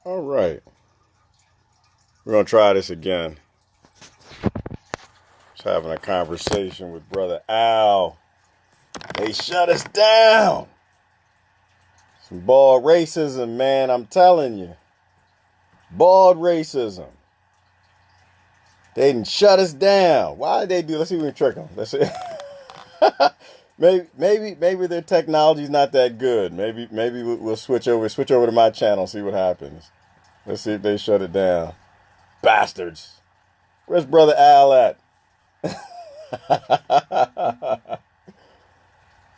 All right, we're gonna try this again. Just having a conversation with Brother Al. They shut us down. Some bald racism, man. I'm telling you, bald racism. They didn't shut us down. Why did they do? Let's see if we can trick them. Let's see. maybe their technology's not that good. Maybe we'll switch over to my channel, see what happens. Let's see if they shut it down. Bastards. Where's Brother Al at?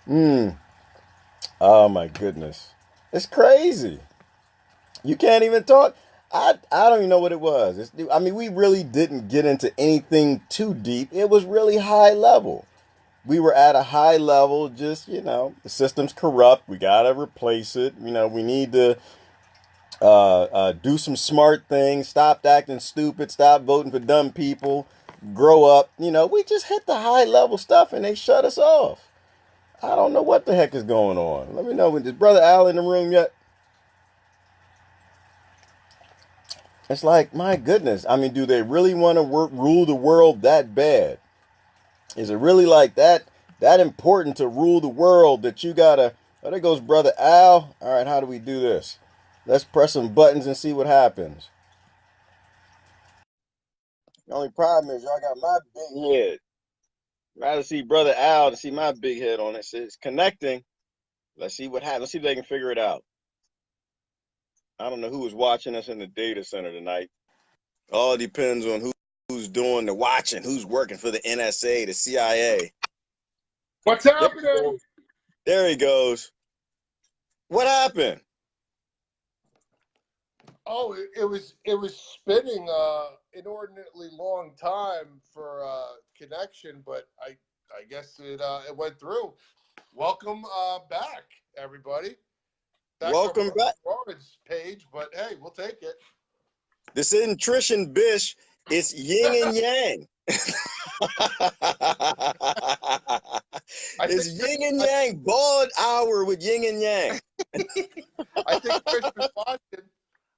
mm. Oh my goodness. It's crazy. You can't even talk. I don't even know what it was. I mean, we really didn't get into anything too deep. It was really high level. We were at a high level, just, the system's corrupt. We got to replace it. We need to do some smart things, stop acting stupid, stop voting for dumb people, grow up. We just hit the high level stuff and they shut us off. I don't know what the heck is going on. Let me know. Is Brother Al in the room yet? It's like, my goodness. I mean, do they really want to rule the world that bad? Is it really like that important to rule the world that you gotta? Oh, there goes Brother Al. All right, how do we do this? Let's press some buttons and see what happens. The only problem is y'all got my big head. I'd rather see Brother Al to see my big head on it. It's connecting. Let's see what happens. Let's see if they can figure it out. I don't know who was watching us in the data center tonight. All depends on who's doing the watching, who's working for the NSA, the CIA. What's happening? There he goes. What happened? Oh, it was spinning inordinately long time for connection, but I guess it went through. Welcome back, everybody. Back Welcome back. Florence page, but hey, we'll take it. This isn't Trish and Bish. It's yin and yang. It's yin and yang. Bald hour with yin and yang. I think Trish was watching.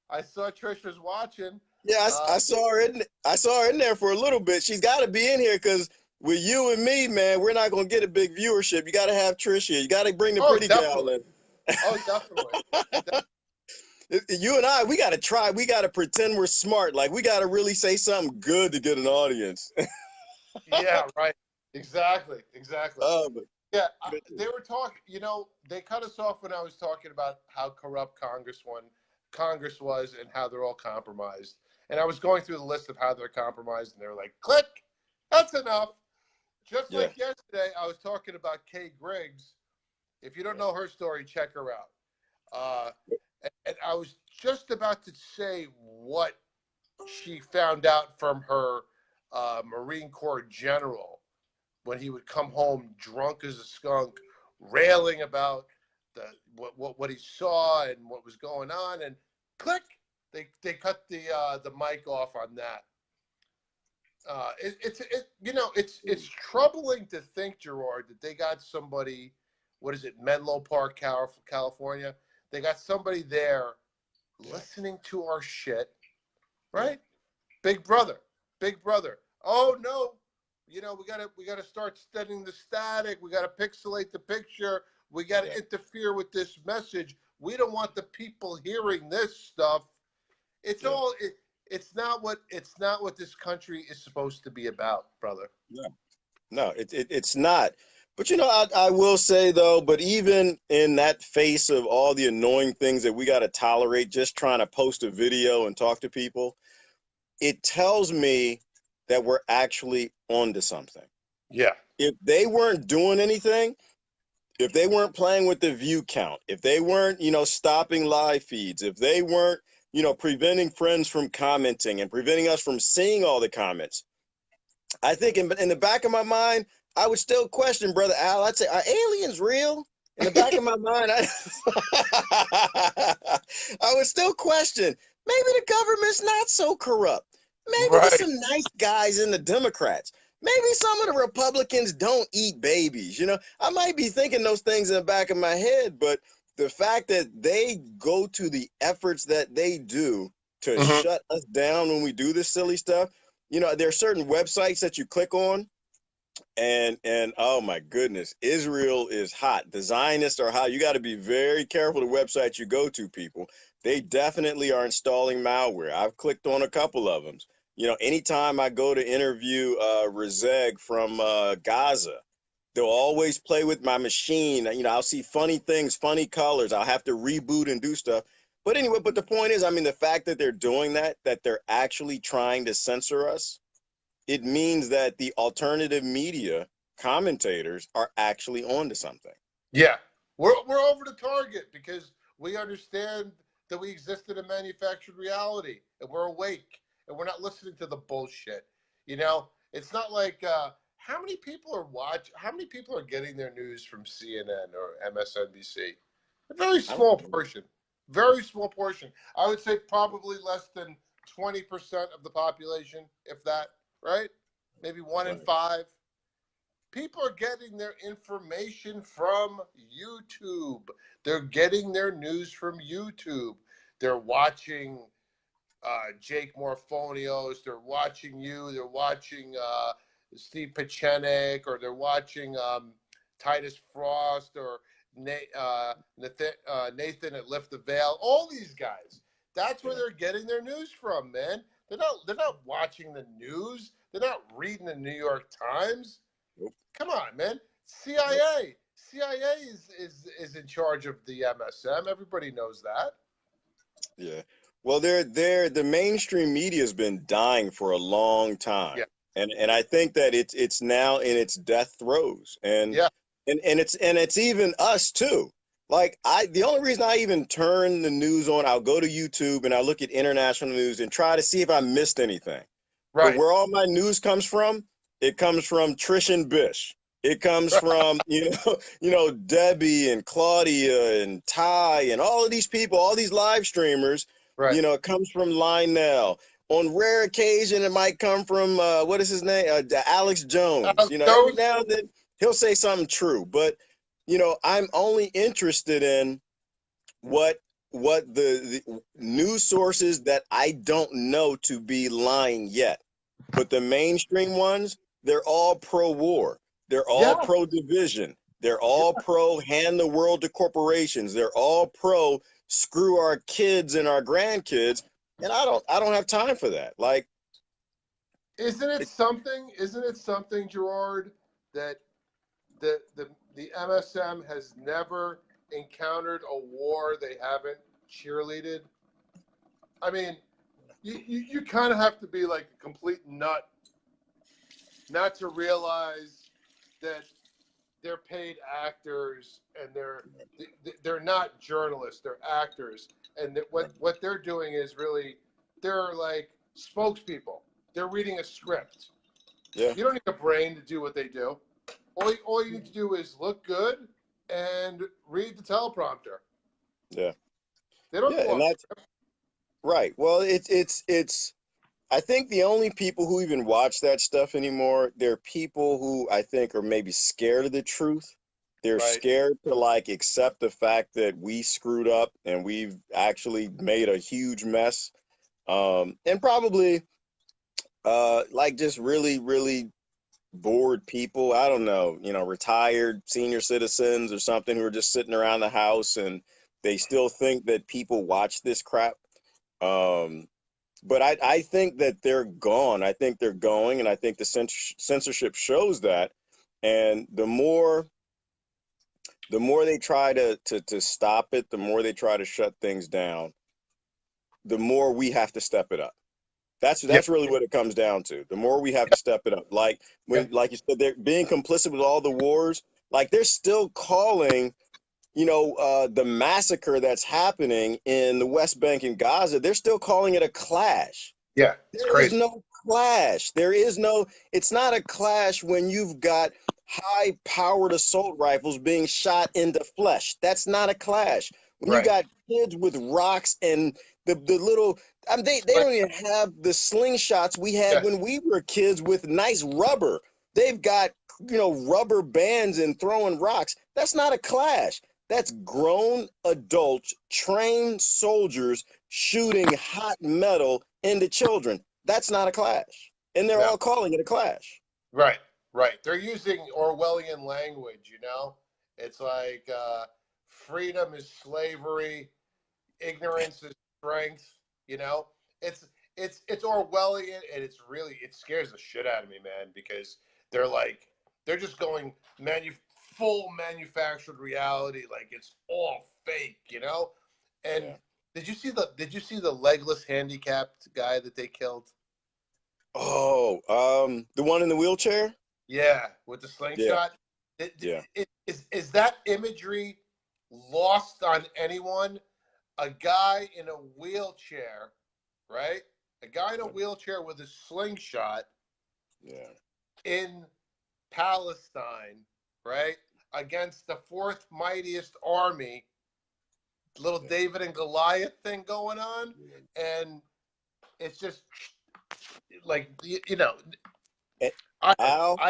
I saw Trish was watching. Yeah, I saw her in. I saw her in there for a little bit. She's got to be in here because with you and me, man, we're not gonna get a big viewership. You got to have Trish here. You got to bring the pretty gal in. Oh, definitely. You and I, we got to try. We got to pretend we're smart. Like, we got to really say something good to get an audience. Yeah, right. Exactly. But Yeah, they were talking. They cut us off when I was talking about how corrupt Congress was and how they're all compromised. And I was going through the list of how they're compromised, and they were like, "Click, that's enough." Just like yesterday, I was talking about Kay Griggs. If you don't know her story, check her out. And I was just about to say what she found out from her Marine Corps general when he would come home drunk as a skunk, railing about what he saw and what was going on, and click, they cut the mic off on that. It's troubling to think, Gerard, that they got somebody. What is it, Menlo Park, California? They got somebody there listening to our shit, right? Big brother. Oh no, we gotta start studying the static. We gotta pixelate the picture. We gotta interfere with this message. We don't want the people hearing this stuff. It's it's not what this country is supposed to be about, brother. No, it's not. But I will say though, but even in that face of all the annoying things that we got to tolerate, just trying to post a video and talk to people, it tells me that we're actually onto something. Yeah. If they weren't doing anything, if they weren't playing with the view count, if they weren't, stopping live feeds, if they weren't, preventing friends from commenting and preventing us from seeing all the comments, I think in the back of my mind, I would still question Brother Al. I'd say, are aliens real? In the back of my mind, I would still question, maybe the government's not so corrupt. Maybe there's some nice guys in the Democrats. Maybe some of the Republicans don't eat babies. I might be thinking those things in the back of my head, but the fact that they go to the efforts that they do to Hmm. shut us down when we do this silly stuff. You know, there are certain websites that you click on, and oh my goodness, Israel is hot. The Zionists are hot. You got to be very careful the websites you go to, people. They definitely are installing malware. I've clicked on a couple of them. You know, anytime I go to interview Rezeg from Gaza, they'll always play with my machine. You know, I'll see funny things, funny colors. I'll have to reboot and do stuff. But anyway, but the point is, I mean, the fact that they're doing that, that they're actually trying to censor us, it means that the alternative media commentators are actually onto something. Yeah, we're over the target because we understand that we exist in a manufactured reality and we're awake and we're not listening to the bullshit. You know, it's not like how many people are how many people are getting their news from CNN or MSNBC? A very I don't small know. portion. Very small portion. I would say probably less than 20% of the population, if that, right? Maybe one in Right. five. People are getting their information from YouTube. They're getting their news from YouTube. They're watching Jake Morphonios. They're watching you. They're watching Steve Pachenik, or they're watching Titus Frost, or Nathan at Lift the Veil. All these guys. That's where Yeah. they're getting their news from, man. They're not watching the news. They're not reading the New York Times. Nope. Come on, man. Nope. CIA is in charge of the MSM. Everybody knows that. Yeah. Well, they're the mainstream media has been dying for a long time, Yeah. and I think that it's now in its death throes, Yeah. and it's even us too. Like the only reason I even turn the news on, I'll go to YouTube and I look at international news and try to see if I missed anything. But Right. where all my news comes from, it comes from Trish and Bish. It comes from Debbie and Claudia and Ty and all of these people, all these live streamers. Right. It comes from Lionel. On rare occasion, it might come from what is his name, Alex Jones. You know, every Those. now and then he'll say something true, but I'm only interested in what the news sources that I don't know to be lying yet. But the mainstream ones, they're all pro-war. They're all Yeah. pro-division. They're Yeah. all pro hand the world to corporations. They're all pro screw our kids and our grandkids. And I don't have time for that. Like Isn't it it, something? Isn't it something, Gerard, that the MSM has never encountered a war they haven't cheerleaded? I mean, you kind of have to be like a complete nut not to realize that they're paid actors and they're not journalists, they're actors, and that what they're doing is really they're like spokespeople. They're reading a script. yeah, You don't need a brain to do what they do. All you need to do is look good and read the teleprompter. yeah. They don't Yeah, go and off that's script. right. Well, it's I think the only people who even watch that stuff anymore, they're people who I think are maybe scared of the truth. They're Right. scared to like accept the fact that we screwed up and we've actually made a huge mess. And probably like just really, really bored people. I don't know, retired senior citizens or something who are just sitting around the house and they still think that people watch this crap. Um, but I think that they're gone. I think they're going, and I think the censorship shows that. And the more they try to stop it, the more they try to shut things down, the more we have to step it up. That's Yeah. that's really what it comes down to. The more we have to step it up. Like Yeah. like you said, they're being complicit with all the wars. Like they're still calling the massacre that's happening in the West Bank and Gaza, they're still calling it a clash. Yeah. It's There is crazy. no clash. It's not a clash when you've got high powered assault rifles being shot into flesh. That's not a clash. When you Right. got kids with rocks and the little, I mean, they Right. don't even have the slingshots we had Yes. when we were kids with nice rubber. They've got, rubber bands and throwing rocks. That's not a clash. That's grown adults, trained soldiers shooting hot metal into children. That's not a clash. And they're No. all calling it a clash. Right, right. They're using Orwellian language, you know? It's like freedom is slavery, ignorance is strength, you know? It's it's Orwellian, and it scares the shit out of me, man, because they're like they're just going full manufactured reality, like it's all fake, you know? And Yeah. did you see the legless handicapped guy that they killed? Oh, the one in the wheelchair? Yeah, with the Yeah, slingshot. yeah, Is that imagery lost on anyone? A guy in a wheelchair, right? A guy in a wheelchair with a slingshot yeah, in Palestine, right? Against the fourth mightiest army, little yeah. David and Goliath thing going on. And it's just like, Eh, I don't know. Al,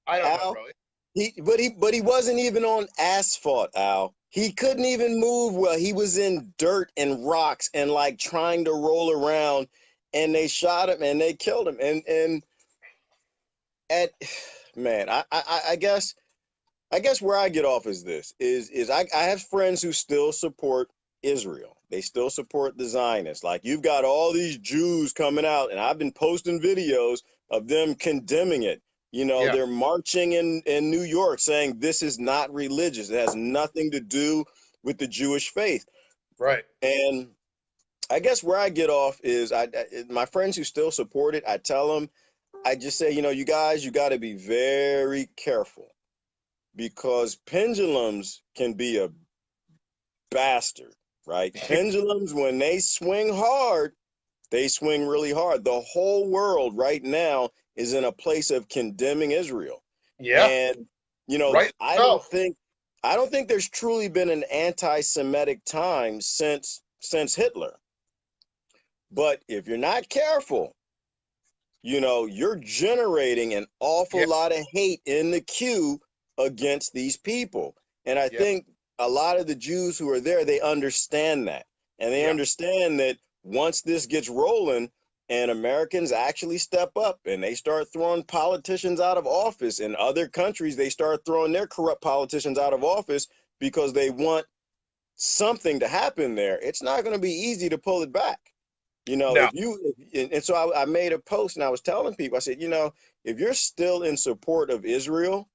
I don't know, Al, bro. he wasn't even on asphalt, Al. He couldn't even move well. He was in dirt and rocks and like trying to roll around, and they shot him and they killed him. And at man, I guess where I get off is this is I have friends who still support Israel. They still support the Zionists. Like you've got all these Jews coming out, and I've been posting videos of them condemning it. You know, Yeah, they're marching in New York saying this is not religious. It has nothing to do with the Jewish faith. right. And I guess where I get off is my friends who still support it, I tell them, I just say, you guys, you got to be very careful because pendulums can be a bastard, right? Pendulums, when they swing hard, they swing really hard. The whole world right now is in a place of condemning Israel. Yeah, And, right. So, I don't think there's truly been an anti-Semitic time since Hitler. But if you're not careful, you're generating an awful yeah, lot of hate in the queue against these people. And I yeah, think a lot of the Jews who are there, they understand that. And they yeah, understand that once this gets rolling and Americans actually step up and they start throwing politicians out of office, in other countries, they start throwing their corrupt politicians out of office because they want something to happen there. It's not going to be easy to pull it back. no, And so I made a post and I was telling people, I said, if you're still in support of Israel,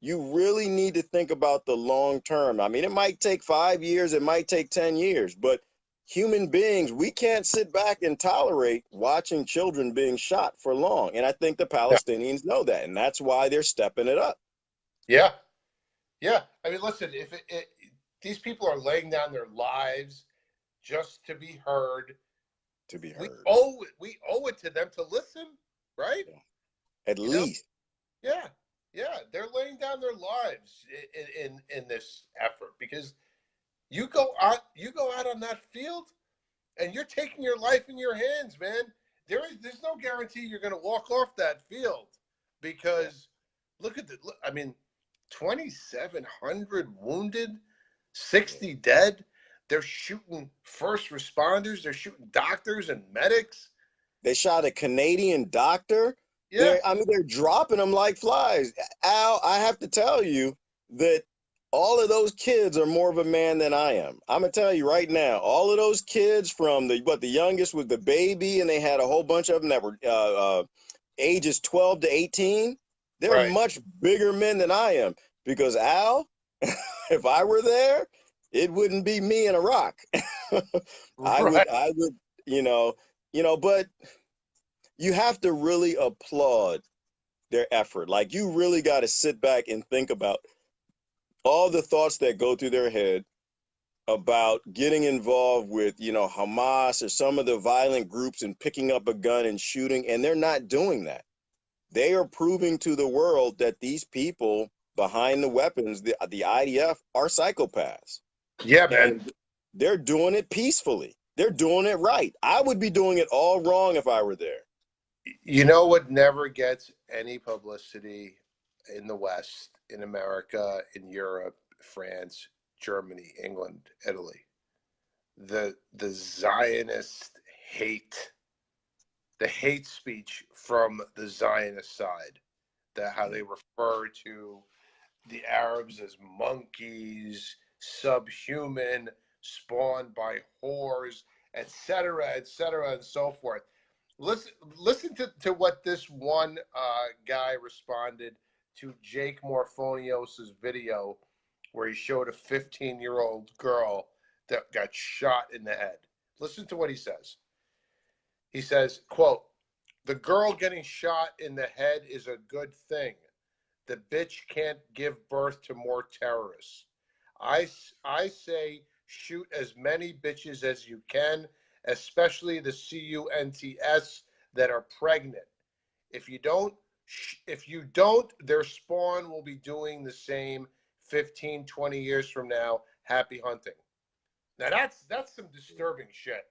you really need to think about the long term. I mean, it might take 5 years, it might take 10 years, but human beings, we can't sit back and tolerate watching children being shot for long. And I think the no, Palestinians know that. And that's why they're stepping it up yeah, yeah. I mean, listen, if these people are laying down their lives just to be heard, to be we heard. owe it to them to listen, right? Yeah. At You know, least. yeah, yeah. They're laying down their lives in this effort because you go out on that field and you're taking your life in your hands, man. There's no guarantee you're going to walk off that field Yeah. because I mean, 2,700 wounded, 60 dead. They're shooting first responders. They're shooting doctors and medics. They shot a Canadian doctor. Yeah, I mean, they're dropping them like flies. Al, I have to tell you that all of those kids are more of a man than I am. I'm gonna tell you right now, all of those kids from the youngest was the baby, and they had a whole bunch of them that were ages 12 to 18. They're right, much bigger men than I am because Al, if I were there, it wouldn't be me and a rock. right. I would, you know, but you have to really applaud their effort. Like you really got to sit back and think about all the thoughts that go through their head about getting involved with, Hamas or some of the violent groups and picking up a gun and shooting. And they're not doing that. They are proving to the world that these people behind the weapons, the IDF, are psychopaths. Yeah, man. And they're doing it peacefully. They're doing it right. I would be doing it all wrong if I were there. You know what never gets any publicity in the West, in America, in Europe, France? Germany, England, Italy. The Zionist hate, the hate speech from the Zionist side, that how they refer to the Arabs as monkeys, subhuman, spawned by whores, etc., and so forth. Listen to what this one guy responded to Jake Morphonios's video, where he showed a 15-year-old girl that got shot in the head. Listen to what he says. He says, quote, "The girl getting shot in the head is a good thing. The bitch can't give birth to more terrorists. I say shoot as many bitches as you can, especially the CUNTS that are pregnant. If you don't, their spawn will be doing the same 15, 20 years from now. Happy hunting." Now that's some disturbing shit,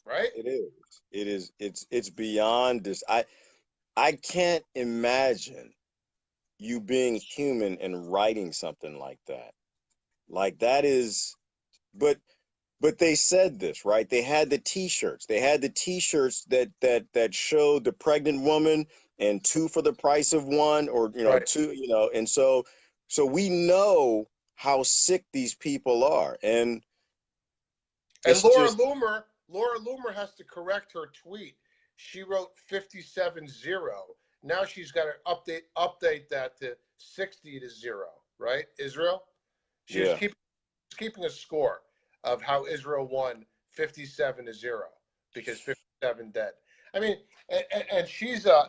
right? It is. It is. It's beyond this. I can't imagine you being human and writing something like that. Like that is, but they said this, right? They had the T-shirts. They had the T-shirts that showed the pregnant woman and two for the price of one, or Right. two, and so we know how sick these people are, and And it's just Laura Loomer has to correct her tweet. She wrote 57-0. Now she's got to update that to 60-0, right? Israel? She was yeah. keeping a score of how Israel won 57-0 because 57 dead. I mean, and she's an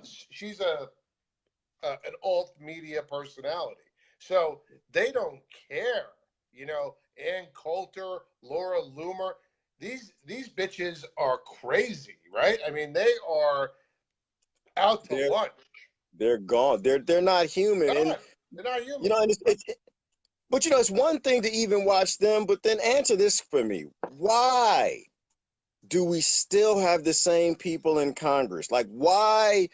alt media personality, so they don't care. Ann Coulter, Laura Loomer, these bitches are crazy, right? I mean, they are out to they're lunch. they're gone. They're not human, and They're not human. and but it's one thing to even watch them, but then answer this for me: why do we still have the same people in Congress? Like, why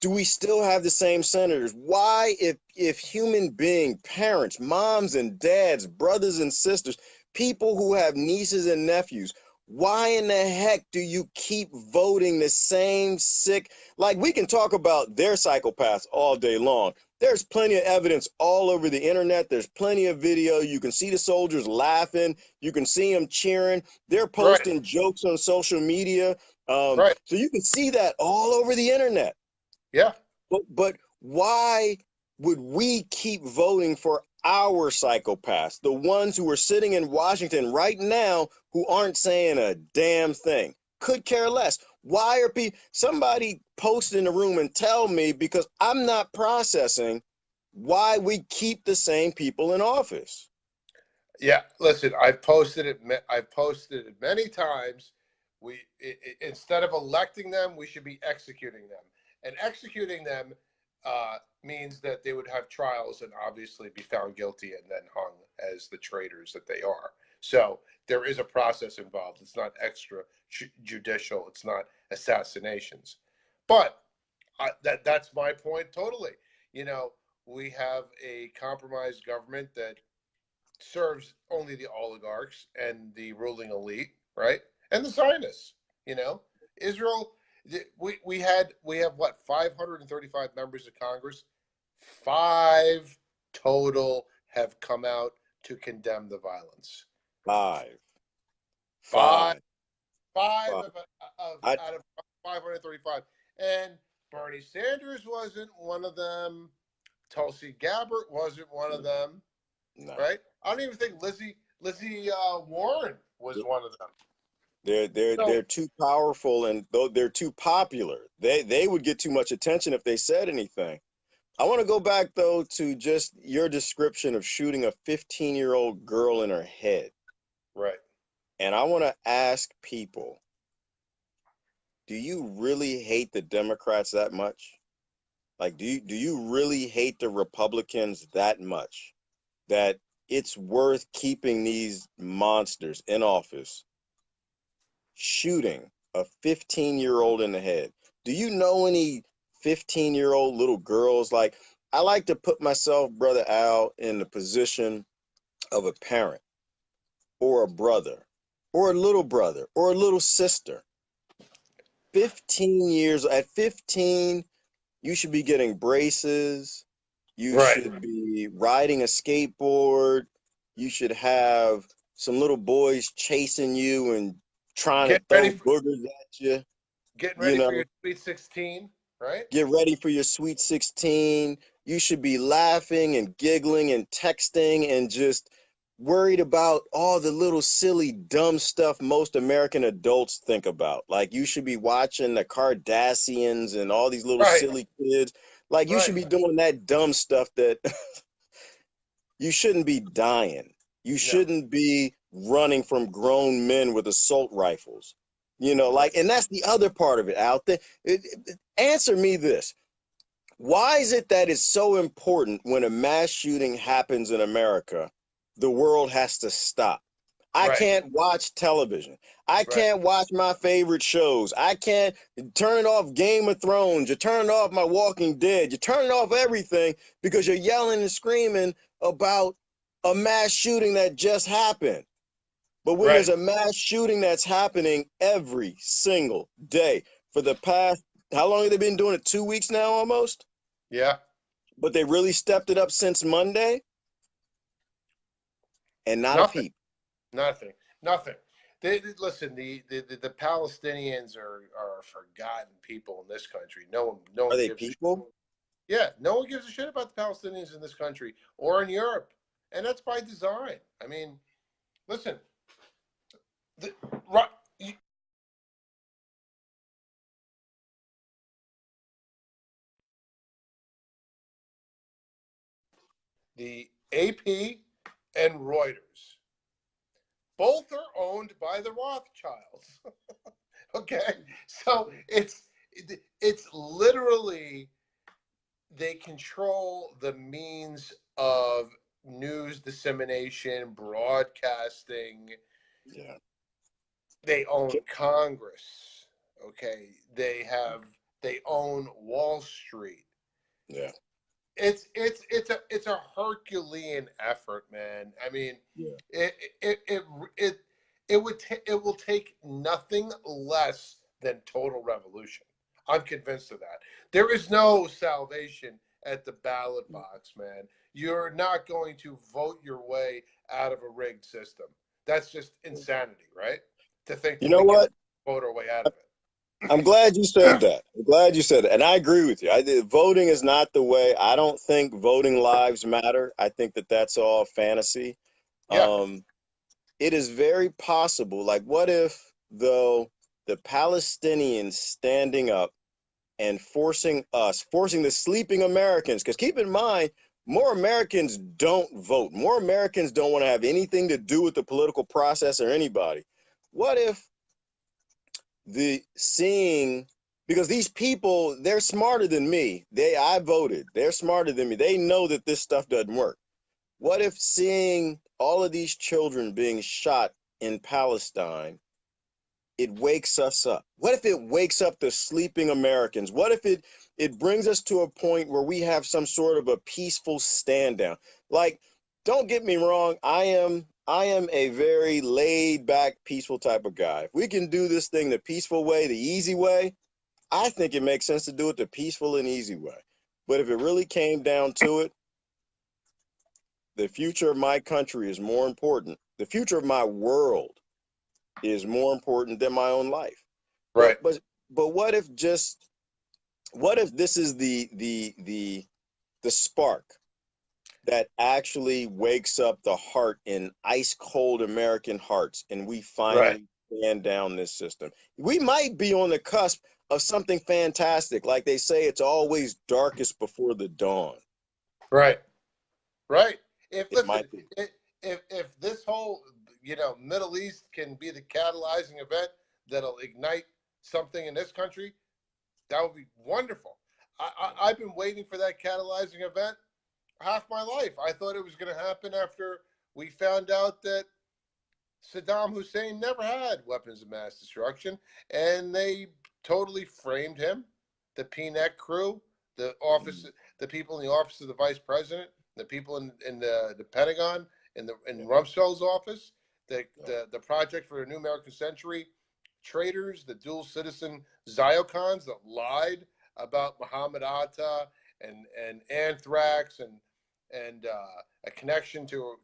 do we still have the same senators? Why, if human being parents, moms and dads, brothers and sisters, people who have nieces and nephews, why in the heck do you keep voting the same sick? Like, we can talk about their psychopaths all day long. There's plenty of evidence all over the internet. There's plenty of video. You can see the soldiers laughing. You can see them cheering. They're Right, posting jokes on social media. right. So you can see that all over the internet. Yeah. But why would we keep voting for our psychopaths, the ones who are sitting in Washington right now who aren't saying a damn thing? Could care less. Why are people? Somebody post in the room and tell me, because I'm not processing why we keep the same people in office. Yeah, listen, I've posted it. I've posted it many times. Instead of electing them, we should be executing them, and executing them means that they would have trials and obviously be found guilty and then hung as the traitors that they are. So there is a process involved. It's not extrajudicial. It's not assassinations, but that's my point totally. We have a compromised government that serves only the oligarchs and the ruling elite, right? And the Zionists. Israel. We have what, 535 members of Congress. 5 total have come out to condemn the violence. Five. Five, Five. five Five. out of 535, and Bernie Sanders wasn't one of them. Tulsi Gabbard wasn't one of them. No. Right? I don't even think Lizzie Warren was one of them. They're too powerful, and though they're too popular, they would get too much attention if they said anything. I want to go back though to just your description of shooting a 15-year-old girl in her head. Right. And I want to ask people, do you really hate the Democrats that much? Like, do you really hate the Republicans that much that it's worth keeping these monsters in office, shooting a 15-year-old in the head? Do you know any 15-year-old little girls? Like, I like to put myself, Brother Al, in the position of a parent. or a brother or a little brother or a little sister. 15 years, at 15, you should be getting braces. You Right. should be riding a skateboard. You should have some little boys chasing you and trying to Get ready throw for boogers at you. getting You ready for your know, Sweet 16, right? get ready for your Sweet 16. You should be laughing and giggling and texting and just worried about all the little silly dumb stuff most American adults think about. Like you should be watching the Kardashians and all these little Right. silly kids. Like you should Right. be doing that dumb stuff that you shouldn't be dying. You No. shouldn't be running from grown men with assault rifles. You know, Right. like, and that's the other part of it out there. Answer me this. Why is it that it's so important when a mass shooting happens in America, the world has to stop? I Right. can't watch television. I Right. can't watch my favorite shows. I can't turn off Game of Thrones. You're turning off my Walking Dead. You're turning off everything because you're yelling and screaming about a mass shooting that just happened. But when there's Right. a mass shooting that's happening every single day for the past, how long have they been doing it? 2 weeks now almost? Yeah. But they really stepped it up since Monday and not a Nothing. peep. Nothing. Nothing. Listen. The Palestinians are forgotten people in this country. No Are one they gives a people? yeah. No one gives a shit about the Palestinians in this country or in Europe, and that's by design. I mean, listen. The, right, the AP and Reuters both are owned by the Rothschilds. Okay, so it's literally they control the means of news dissemination, broadcasting. Yeah. They own Congress. Okay, they own Wall Street. Yeah. It's a Herculean effort, man. I mean, Yeah. it it it it, it will take nothing less than total revolution. I'm convinced of that. There is no salvation at the ballot box, man. You're not going to vote your way out of a rigged system. That's just insanity, right? To think You that know we can what? vote our way out of I'm glad you said that. I'm glad you said that. And I agree with you. Voting is not the way. I don't think voting lives matter. I think that that's all fantasy. Yeah, Um, it is very possible. Like, what if, though, the Palestinians standing up and forcing the sleeping Americans, because keep in mind, more Americans don't vote. More Americans don't want to have anything to do with the political process or anybody. What if the seeing, because these people, they're smarter than me. I voted. They're smarter than me. They know that this stuff doesn't work. What if seeing all of these children being shot in Palestine, it wakes us up? What if it wakes up the sleeping Americans? What if it brings us to a point where we have some sort of a peaceful stand down? Like, don't get me wrong, I am a very laid back, peaceful type of guy. If we can do this thing the peaceful way, the easy way, I think it makes sense to do it the peaceful and easy way. But if it really came down to it, the future of my country is more important. The future of my world is more important than my own life. right, But what if this is the spark that actually wakes up the heart in ice cold American hearts and we right, finally stand down this system? We might be on the cusp of something fantastic. Like they say, it's always darkest before the dawn. right. Right. If It listen, might be. if this whole Middle East can be the catalyzing event that'll ignite something in this country, that would be wonderful. I've been waiting for that catalyzing event half my life. I thought it was going to happen after we found out that Saddam Hussein never had weapons of mass destruction, and they totally framed him. The PNEC crew, the office, Mm, the people in the office of the vice president, the people in the Pentagon, in yeah. Rumsfeld's office. the project for a new American century, traitors, the dual citizen Ziocons that lied about Muhammad Atta and anthrax and a connection to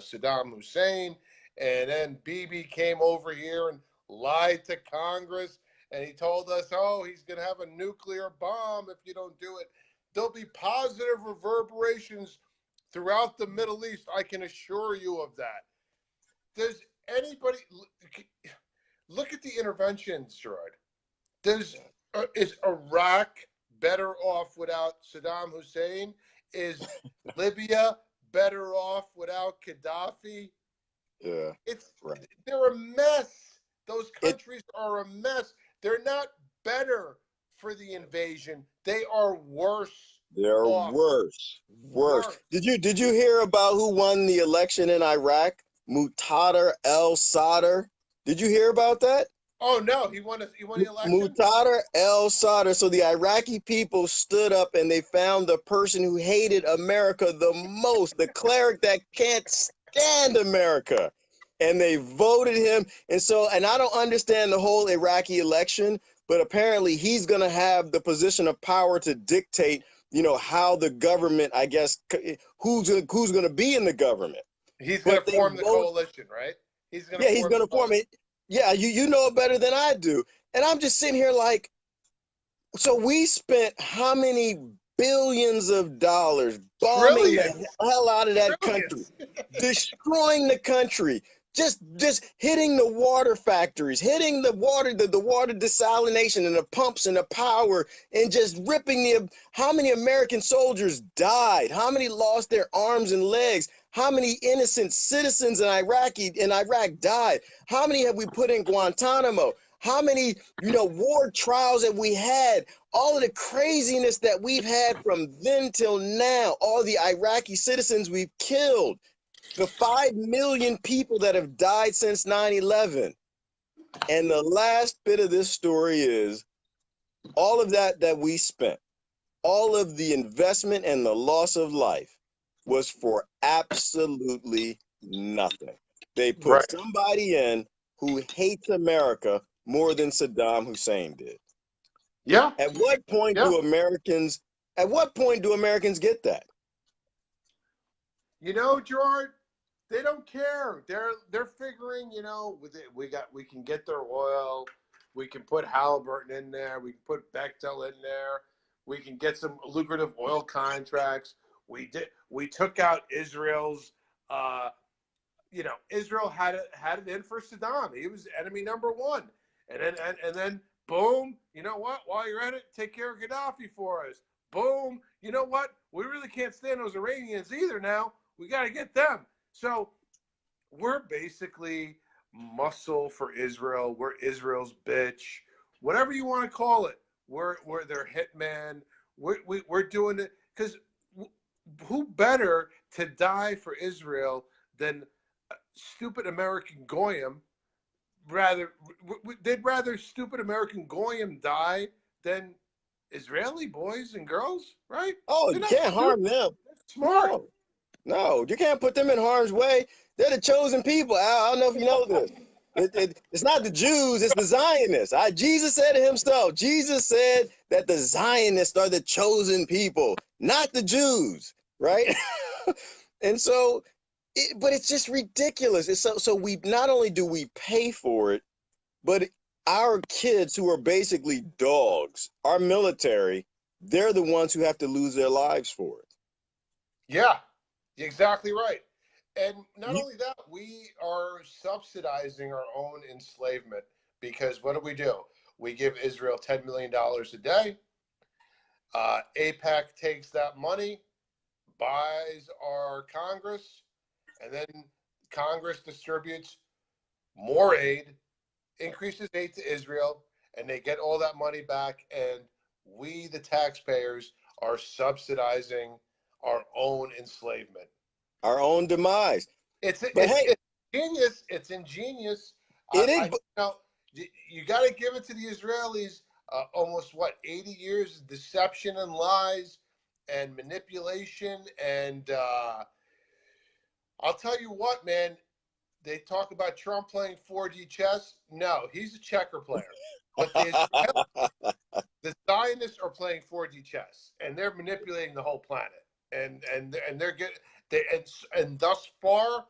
Saddam Hussein, and then Bibi came over here and lied to Congress, and he told us, oh, he's going to have a nuclear bomb if you don't do it. There'll be positive reverberations throughout the Middle East. I can assure you of that. Does anybody look at the interventions, Gerard? Is Iraq better off without Saddam Hussein? Is Libya better off without Gaddafi? Yeah, right. They're a mess. Those countries are a mess. They're not better for the invasion. They are worse. They're off. worse. Did you hear about who won the election in Iraq? Muqtada al-Sadr. Did you hear about that? Oh no, he won the election. Muqtada al-Sadr. So the Iraqi people stood up and they found the person who hated America the most, the cleric that can't stand America. And they voted him. And I don't understand the whole Iraqi election, but apparently he's going to have the position of power to dictate, how the government, I guess, who's going to be in the government. He's going to form the coalition, right? He's going to form it. Yeah, you know it better than I do. And I'm just sitting here like, so we spent how many billions of dollars bombing the hell out of that country, destroying the country, just hitting the water factories, hitting the water desalination and the pumps and the power, and just ripping how many American soldiers died, how many lost their arms and legs, how many innocent citizens in Iraq died, how many have we put in Guantanamo, how many war trials have we had, all of the craziness that we've had from then till now, all the Iraqi citizens we've killed, the 5 million people that have died since 9/11. And the last bit of this story is all of that we spent, all of the investment and the loss of life was for absolutely nothing. They put somebody in who hates America more than Saddam Hussein did. Yeah. At what point do Americans get that? Gerard, they don't care. They're figuring, we can get their oil, we can put Halliburton in there, we can put Bechtel in there, we can get some lucrative oil contracts. We took out Israel's. Israel had it in for Saddam. He was enemy number one, and then boom. You know what? While you're at it, take care of Gaddafi for us. Boom. You know what? We really can't stand those Iranians either. Now we got to get them. So we're basically muscle for Israel. We're Israel's bitch, whatever you want to call it. We're their hitman. We're doing it because who better to die for Israel than stupid American Goyim? They'd rather stupid American Goyim die than Israeli boys and girls, right? Oh, you can't harm them. They're smart. No, you can't put them in harm's way. They're the chosen people. I don't know if you know this. It's not the Jews, it's the Zionists. Jesus said it himself. Jesus said that the Zionists are the chosen people, not the Jews, right? And so, but it's just ridiculous. So we not only do we pay for it, but our kids who are basically dogs, our military, they're the ones who have to lose their lives for it. Yeah, exactly right. And not only that, we are subsidizing our own enslavement because what do? We give Israel $10 million a day. AIPAC takes that money, buys our Congress, and then Congress distributes more aid, increases aid to Israel, and they get all that money back. And we, the taxpayers, are subsidizing our own enslavement. Our own demise. It's genius. It's ingenious. It is. You got to give it to the Israelis. Almost 80 years of deception and lies and manipulation. And I'll tell you what, man, they talk about Trump playing 4D chess. No, he's a checker player. But the Zionists are playing 4D chess, and they're manipulating the whole planet. And they're getting and thus far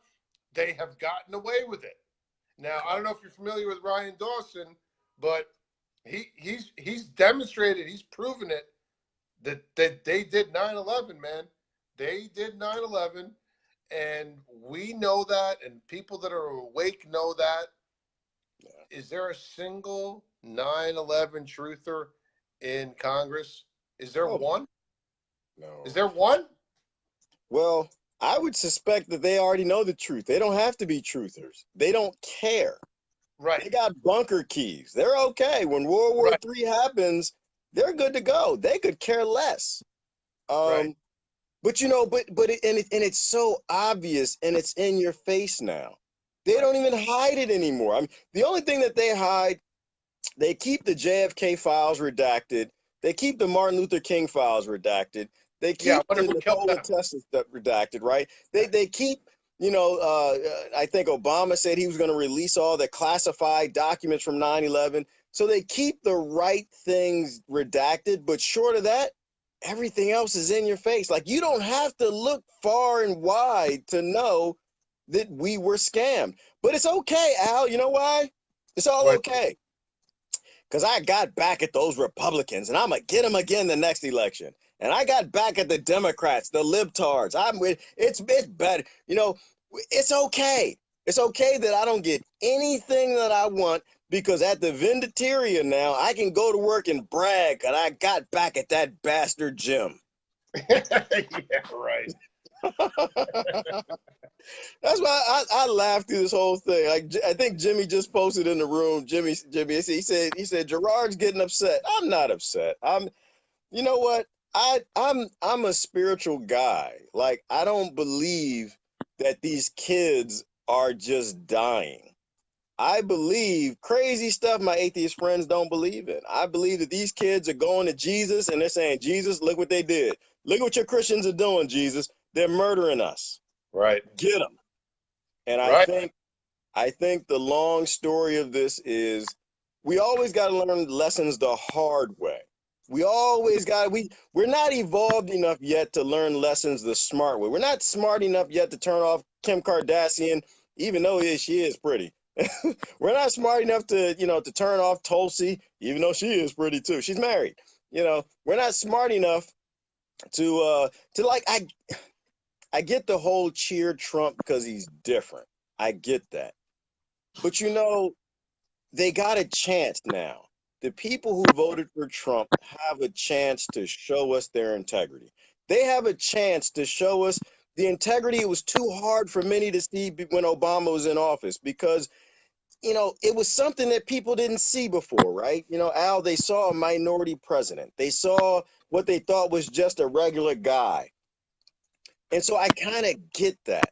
they have gotten away with it. Now I don't know if you're familiar with Ryan Dawson, but he's demonstrated, he's proven it that they did 9/11, man. They did 9/11, and we know that, and people that are awake know that. Yeah. Is there a single 9/11 truther in Congress? Is there one? No. Is there one? Well, I would suspect that they already know the truth. They don't have to be truthers. They don't care. Right. They got bunker keys. They're okay. When World War III happens, they're good to go. They could care less. Right. But it's so obvious, and it's in your face now. They don't even hide it anymore. I mean, the only thing that they hide, they keep the JFK files redacted. They keep the Martin Luther King files redacted. They keep the Nikola Tesla stuff redacted, right? They keep, I think Obama said he was going to release all the classified documents from 9/11. So they keep the right things redacted, but short of that, everything else is in your face. Like, you don't have to look far and wide to know that we were scammed. But it's okay, Al. You know why? It's all okay. Because I got back at those Republicans, and I'm going to get them again the next election. And I got back at the Democrats, the libtards. It's better. It's okay. It's okay that I don't get anything that I want, because at the Vindateria now, I can go to work and brag that I got back at that bastard Jim. Yeah, right. That's why I laughed through this whole thing. I think Jimmy just posted in the room. Jimmy, he said Gerard's getting upset. I'm not upset. You know what? I'm a spiritual guy. Like, I don't believe that these kids are just dying. I believe crazy stuff my atheist friends don't believe in. I believe that these kids are going to Jesus and they're saying, Jesus, look what they did. Look what your Christians are doing, Jesus. They're murdering us. Right. Get them. And I think the long story of this is we always got to learn lessons the hard way. We're not evolved enough yet to learn lessons the smart way. We're not smart enough yet to turn off Kim Kardashian, even though she is pretty. We're not smart enough to turn off Tulsi, even though she is pretty too. She's married. We're not smart enough to I get the whole cheer Trump because he's different. I get that. But they got a chance now. The people who voted for Trump have a chance to show us their integrity. They have a chance to show us the integrity. It was too hard for many to see when Obama was in office, because it was something that people didn't see before, right? Al, they saw a minority president. They saw what they thought was just a regular guy. And so I kind of get that.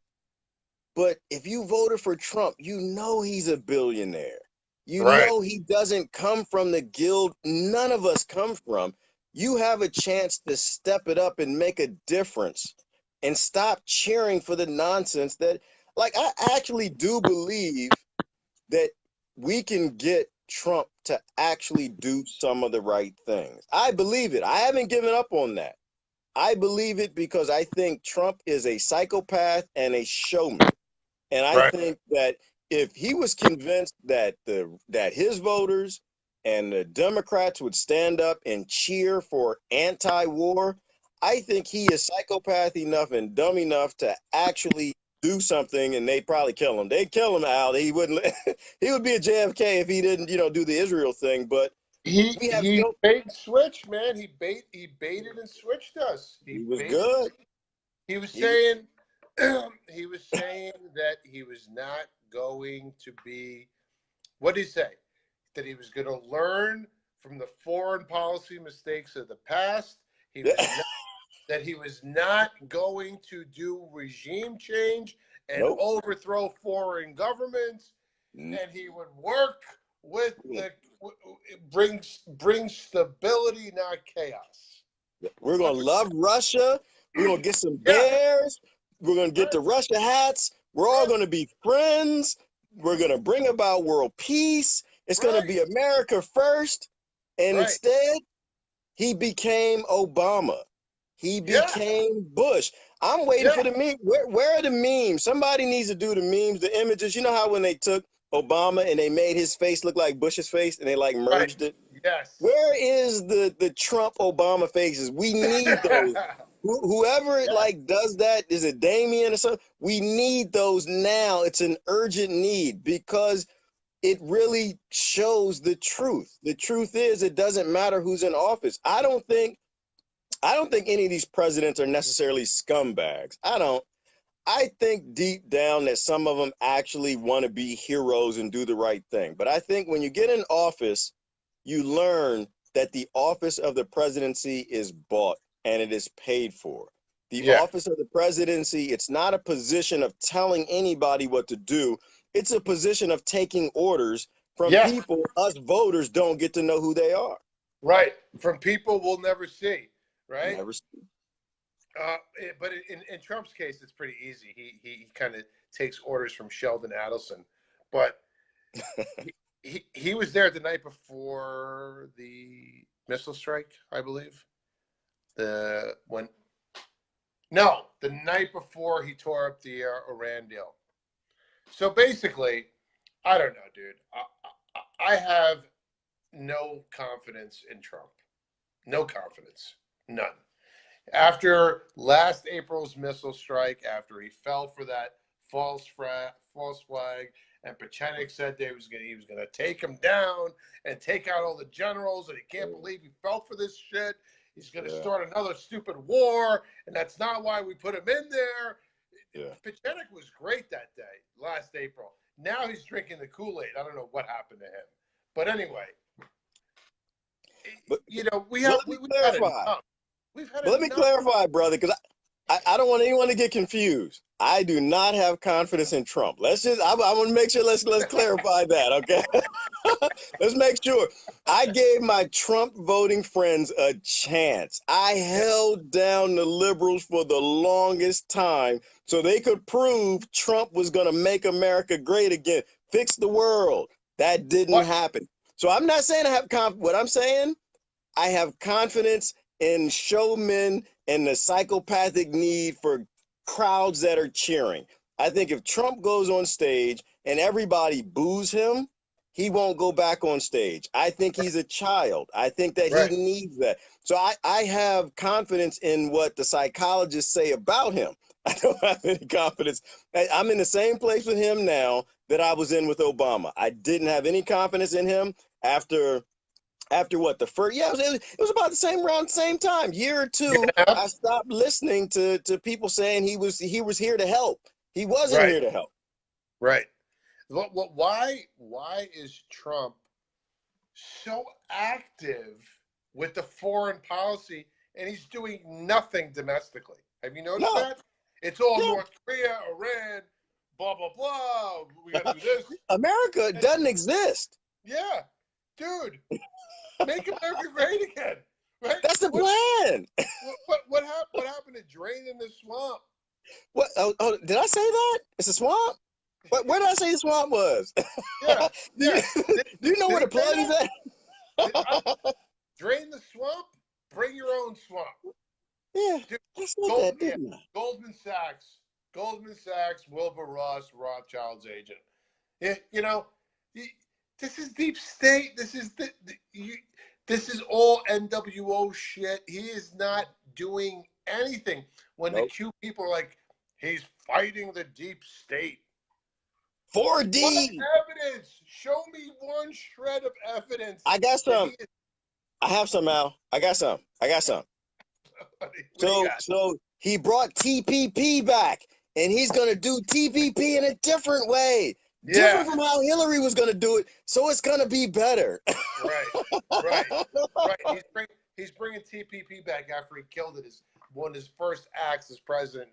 But if you voted for Trump, he's a billionaire. Know he doesn't come from the guild none of us come from. You have a chance to step it up and make a difference and stop cheering for the nonsense that, like, I actually do believe that we can get Trump to actually do some of the right things. I believe it. I haven't given up on that. I believe it because I think Trump is a psychopath and a showman. And I think that if he was convinced that his voters and the Democrats would stand up and cheer for anti-war, I think he is psychopath enough and dumb enough to actually do something, and they'd probably kill him. They'd kill him, Al. He wouldn't. He would be a JFK if he didn't, do the Israel thing. But he bait and switch, man. He baited and switched us. He was good. He was saying he was saying that he was not going to be. What did he say? That he was going to learn from the foreign policy mistakes of the past. He was that he was not going to do regime change and overthrow foreign governments, and he would work with bring stability, not chaos. We're gonna love Russia. We're gonna get some bears. We're gonna get the Russia hats. We're all going to be friends. We're going to bring about world peace. It's going to Right. be America first. And Right. instead, he became Obama. He Yeah. became Bush. I'm waiting Yeah. for the meme. Where are the memes? Somebody needs to do the memes, the images. You know how when they took Obama and they made his face look like Bush's face and they like Right. merged it? Yes. Where is the Trump Obama faces? We need those. Whoever Yeah. like does that, is it Damien or something? We need those now. It's an urgent need because it really shows the truth. The truth is it doesn't matter who's in office. I don't think any of these presidents are necessarily scumbags. I don't. I think deep down that some of them actually want to be heroes and do the right thing. But I think when you get in office, you learn that the office of the presidency is bought and it is paid for. The Yeah. office of the presidency, it's not a position of telling anybody what to do. It's a position of taking orders from Yeah. people us voters don't get to know who they are. Right. From people we'll never see. Right. Never. But in Trump's case, it's pretty easy. He kind of takes orders from Sheldon Adelson, but he was there the night before the missile strike, I believe. The night before he tore up the Iran deal. So basically, I don't know, dude. I have no confidence in Trump. No confidence. None. After last April's missile strike, after he fell for that false flag, and Pachenik said that he was gonna take him down and take out all the generals, and he can't believe he fell for this shit. He's gonna start another stupid war, and that's not why we put him in there. Yeah. Pachenik was great that day, last April. Now he's drinking the Kool-Aid. I don't know what happened to him, but anyway, But, you know, we've let me had clarify. enough. We've had But let me enough. clarify, brother, because I don't want anyone to get confused. I do not have confidence in Trump. I want to make sure, let's clarify that, okay? Let's make sure. I gave my Trump voting friends a chance. I held down the liberals for the longest time so they could prove Trump was going to make America great again, fix the world. That didn't What? happen. So I'm not saying I have confidence. What I'm saying, I have confidence in showmen and the psychopathic need for crowds that are cheering. I think if Trump goes on stage and everybody boos him, he won't go back on stage. I think he's a child. I think that he Right. needs that. So I have confidence in what the psychologists say about him. I don't have any confidence. I'm in the same place with him now that I was in with Obama. I didn't have any confidence in him after what the first, it was about the same around the same time, year or two. Yeah. I stopped listening to people saying he was here to help. He wasn't Right. here to help. Right. Why is Trump so active with the foreign policy and he's doing nothing domestically? Have you noticed No. that? It's all Yeah. North Korea, Iran, blah blah blah. We got to do this. America doesn't exist. Yeah, dude, make America great again. Right? That's the plan. What happened? What happened to draining the swamp? What? Oh, did I say that? It's a swamp. Where did I say the swamp was? Yeah, do, you, yeah. do you know Did where he the plug say is that? at? Drain the swamp. Bring your own swamp. Yeah, Dude, I said that, yeah, didn't I? Goldman Sachs, Wilbur Ross, Rothschild's agent. Yeah, you know, this is deep state. This is all NWO shit. He is not doing anything. When the Nope. Q people are like, he's fighting the deep state. 4D. What evidence? Show me one shred of evidence. I got that some. he is- I have some, Al. I got some. What do you got? So he brought TPP back, and he's gonna do TPP in a different way, Yeah. different from how Hillary was gonna do it. So it's gonna be better. Right. He's bringing TPP back after he killed it. One of his first acts as president.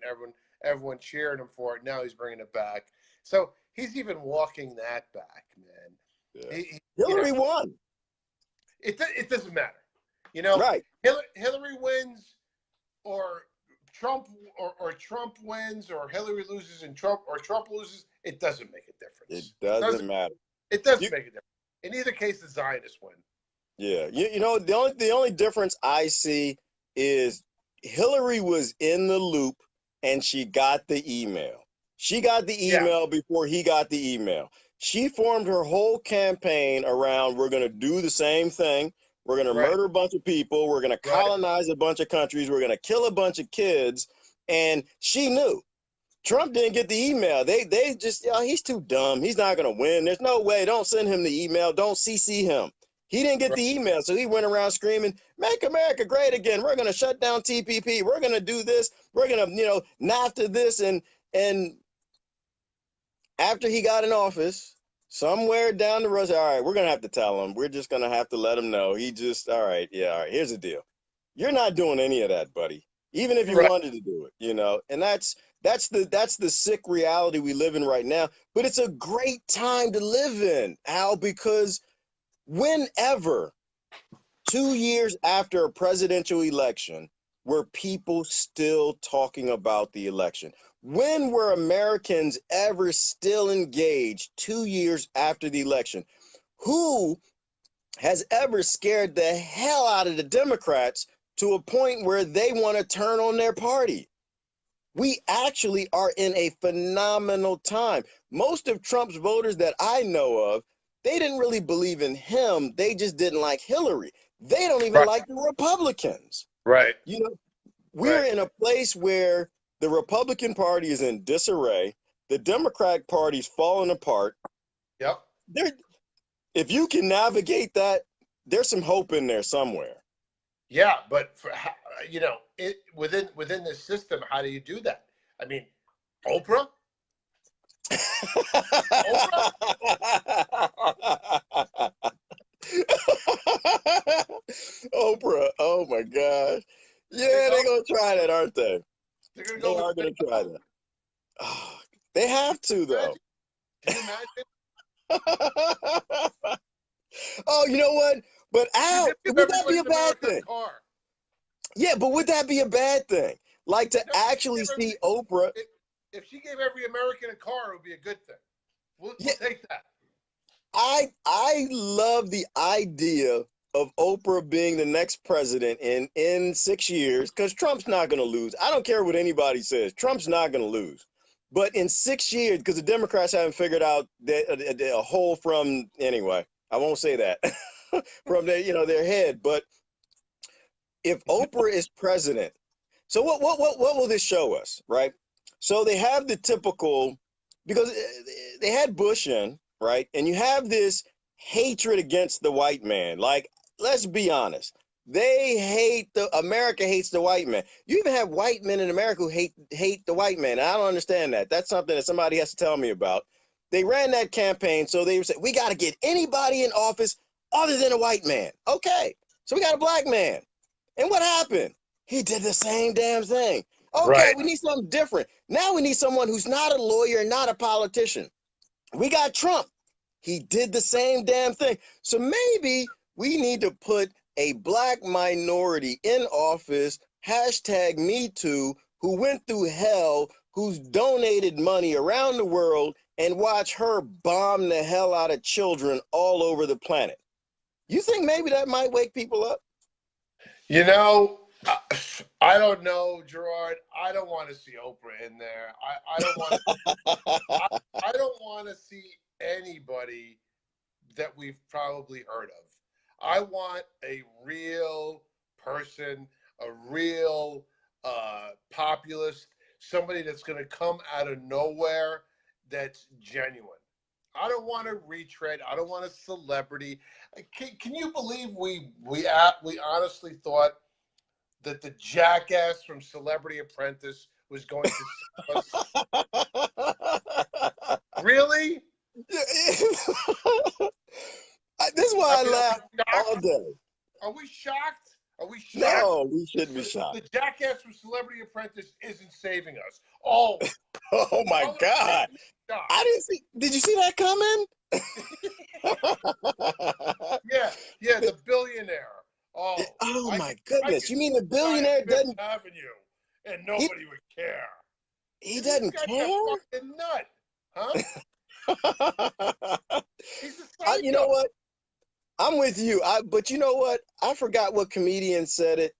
Everyone cheered him for it. Now he's bringing it back. So he's even walking that back, man. Yeah. Hillary won. It doesn't matter. You know, Right. Hillary wins or Trump or Trump wins or Hillary loses and Trump loses, it doesn't make a It difference. doesn't matter. It doesn't make a difference. In either case, the Zionists win. Yeah, you know the only difference I see is Hillary was in the loop and she got the email. She got the Yeah, email before he got the email. She formed her whole campaign around we're going to do the same thing. We're going to right, murder a bunch of people. We're going to right, colonize a bunch of countries. We're going to kill a bunch of kids. And she knew. Trump didn't get the email. They just, he's too dumb. He's not going to win. There's no way. Don't send him the email. Don't CC him. He didn't get right. the email, so he went around screaming, "Make America great again. We're going to shut down TPP. We're going to do this. We're going to, NAFTA this." And after he got in office, somewhere down the road, said, "All right, we're going to have to tell him. We're just going to have to let him know." He just, all right, yeah, all right, here's the deal. You're not doing any of that, buddy. Even if you Right. wanted to do it. And that's the sick reality we live in right now. But it's a great time to live in, Al, because whenever 2 years after a presidential election, were people still talking about the election? When were Americans ever still engaged 2 years after the election? Who has ever scared the hell out of the Democrats to a point where they want to turn on their party? We actually are in a phenomenal time. Most of Trump's voters that I know of, they didn't really believe in him. They just didn't like Hillary. They don't even Right. like the Republicans. Right. We're in a place where the Republican Party is in disarray. The Democratic Party's falling apart. Yep. If you can navigate that, there's some hope in there somewhere. Yeah, but within the system, how do you do that? I mean, Oprah. Oprah. Oh my gosh. Yeah, they're gonna try that, aren't they? They're gonna They go are with gonna try that. Oh, they have to though. Can you imagine? Oh, you know what? But She's Al, gonna give would that everybody be a in bad America a thing? car. Yeah, but would that be a bad thing? Like to No, actually see Oprah. if she gave every American a car, it would be a good thing. We'll Yeah, take that. I love the idea of Oprah being the next president in 6 years, because Trump's not going to lose. I don't care what anybody says. Trump's not going to lose. But in 6 years, because the Democrats haven't figured out a hole from, anyway, I won't say that, from their head. But if Oprah is president, so what will this show us, right? So they have the typical, because they had Bush in, right? And you have this hatred against the white man. Like, let's be honest. America hates the white man. You even have white men in America who hate the white man. And I don't understand that. That's something that somebody has to tell me about. They ran that campaign, so they said, we got to get anybody in office other than a white man. Okay, so we got a black man. And what happened? He did the same damn thing. Okay, Right. we need something different. Now we need someone who's not a lawyer, not a politician. We got Trump. He did the same damn thing. So maybe we need to put a black minority in office, #MeToo, who went through hell, who's donated money around the world, and watch her bomb the hell out of children all over the planet. You think maybe that might wake people up? I don't know, Gerard. I don't want to see Oprah in there. I don't want to. I don't want to see anybody that we've probably heard of. I want a real person, a real populist, somebody that's going to come out of nowhere that's genuine. I don't want a retread. I don't want a celebrity. Can you believe we honestly thought that the jackass from Celebrity Apprentice was going to save us? Really? This is why I laugh all day. Are we shocked? Are we shocked? No, we shouldn't be shocked. The jackass from Celebrity Apprentice isn't saving us. Oh, oh my God! I didn't see. Did you see that coming? yeah, the billionaire. Oh my goodness! You mean the billionaire doesn't? Avenue. and He nobody would care. he This doesn't guy's a care. fucking nut, huh? He's a You know psycho. what? I'm with you. But you know what? I forgot what comedian said it.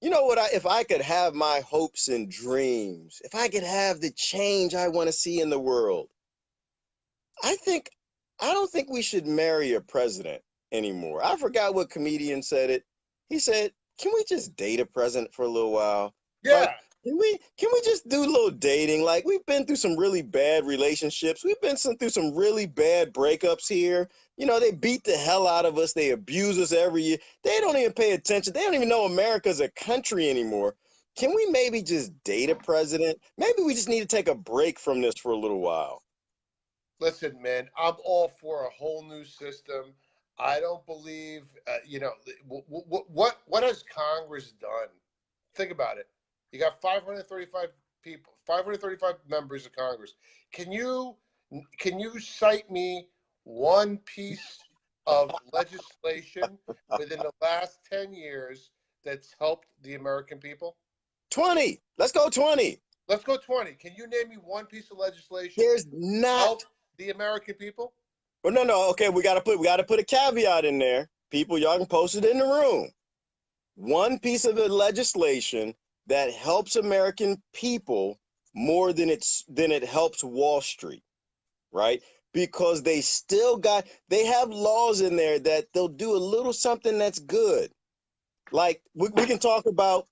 You know what? If I could have my hopes and dreams, if I could have the change I want to see in the world, I think I don't think we should marry a president anymore. I forgot what comedian said it. He said, "Can we just date a president for a little while? Like, Yeah, can we just do a little dating? Like, we've been through some really bad relationships. We've been through some really bad breakups here. You know, they beat the hell out of us. They abuse us every year. They don't even pay attention. They don't even know America's a country anymore. Can we maybe just date a president? Maybe we just need to take a break from this for a little while." listen, man, I'm all for a whole new system. I don't believe, what has Congress done? Think about it. You got 535 people, 535 members of Congress. Can you can you cite me one piece of legislation within the last 10 years that's helped the American people? 20. Let's go 20. Let's go 20. Can you name me one piece of legislation There's that not. helped the American people? Well, no. Okay, we gotta put a caveat in there. People, y'all can post it in the room. One piece of the legislation that helps American people more than it helps Wall Street, right? Because they have laws in there that they'll do a little something that's good. Like we can talk about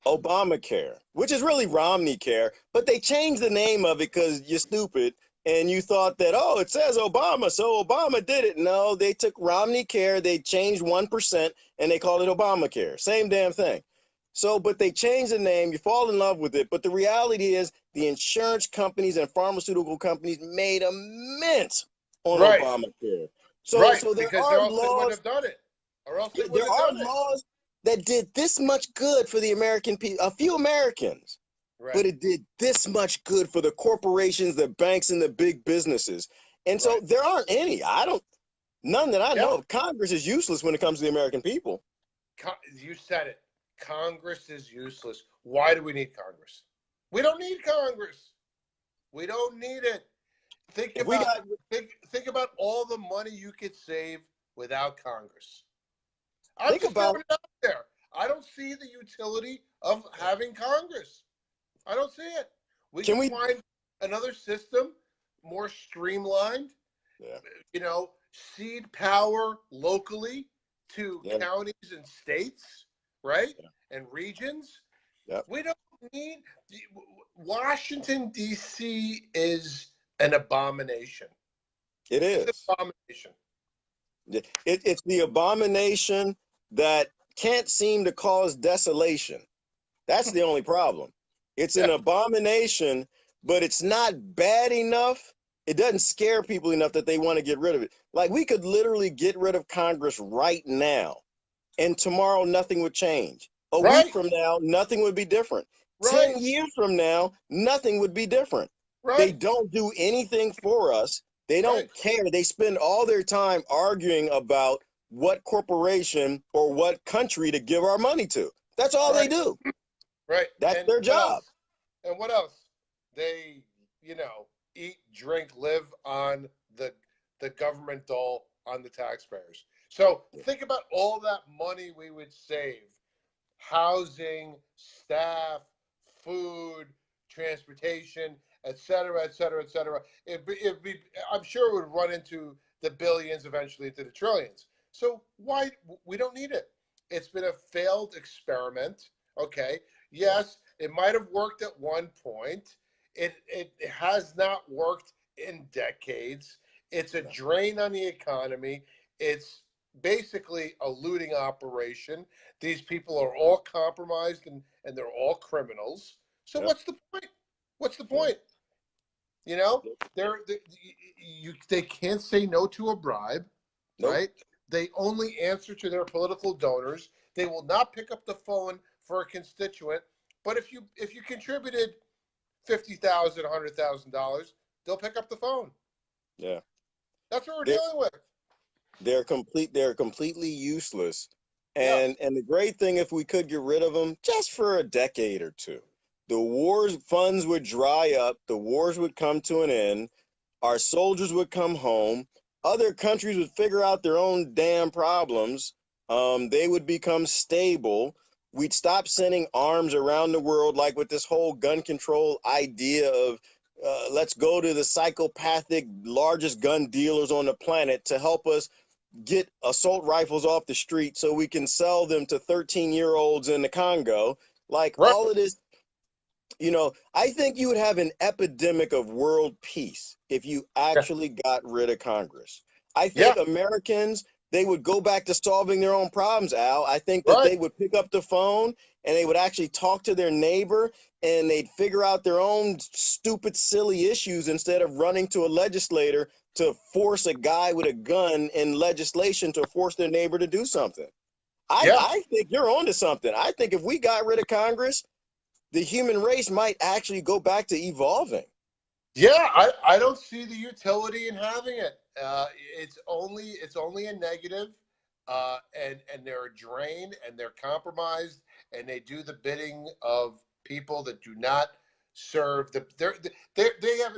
Obamacare, which is really Romney Care, but they changed the name of it because you're stupid and you thought that, oh, it says Obama, so Obama did it. No, they took Romney Care, they changed 1% and they called it Obamacare. Same damn thing. So, but they changed the name, you fall in love with it. But the reality is the insurance companies and pharmaceutical companies made a mint on Right, Obamacare. So, right, so there because are or else they wouldn't laws have done it. Or else they there wouldn't have are done it. laws that did this much good for the American people, a few Americans, but Right, it did this much good for the corporations, the banks, and the big businesses. And so right. there aren't any. None that I Yeah, know of. Congress is useless when it comes to the American people. You said it. Congress is useless. Why do we need Congress? We don't need Congress. We don't need it. Think If we about got, think about all the money you could save without Congress. I'm think just about, throwing it out there. I don't see the utility of having Congress. I don't see it. We can can we, find another system more streamlined, yeah, cede power locally to yeah, counties and states, right? yeah, And regions. yeah, We don't need Washington, D.C. is an abomination. it It's an is. abomination. It's the abomination that can't seem to cause desolation. That's the only problem. It's an Yeah, abomination, but it's not bad enough. It doesn't scare people enough that they want to get rid of it. Like we could literally get rid of Congress right now, and tomorrow nothing would change. A week right, from now, nothing would be different. right, 10 years from now, nothing would be different. They right, don't do anything for us. They right, don't care. They spend all their time arguing about what corporation or what country to give our money to. That's all they right, do. right. That's And their what job. else? And what else? They, eat, drink, live on the government dole on the taxpayers. So think about all that money we would save: housing, staff, food, transportation, et cetera, et cetera, et cetera. I'm sure it would run into the billions, eventually into the trillions. So why we don't need it? It's been a failed experiment. Okay. Yeah, Yes, it might have worked at one point. It has not worked in decades. It's a yeah, drain on the economy. It's basically a looting operation. These people are all compromised and they're all criminals. So yeah, what's the point? What's the yeah. point? You know, they can't say no to a bribe, Nope. right? They only answer to their political donors. They will not pick up the phone for a constituent. But if you contributed 50,000, $100,000, they'll pick up the phone. Yeah. That's what we're They're dealing with. they're completely useless. Yes. And the great thing, if we could get rid of them just for a decade or two, the wars funds would dry up, the wars would come to an end, our soldiers would come home, other countries would figure out their own damn problems, they would become stable. We'd stop sending arms around the world, like with this whole gun control idea of let's go to the psychopathic largest gun dealers on the planet to help us get assault rifles off the street so we can sell them to 13-year-olds in the Congo. Like Right. all of this, I think you would have an epidemic of world peace if you Yeah. actually got rid of Congress. I Yeah. think Americans, they would go back to solving their own problems, Al. I think that Right. they would pick up the phone and they would actually talk to their neighbor and they'd figure out their own stupid, silly issues instead of running to a legislator to force a guy with a gun in legislation to force their neighbor to do something. I, Yeah. I think you're onto something. I think if we got rid of Congress, the human race might actually go back to evolving. Yeah, I don't see the utility in having it. It's only a negative, and they're a drain and they're compromised and they do the bidding of people that do not serve they have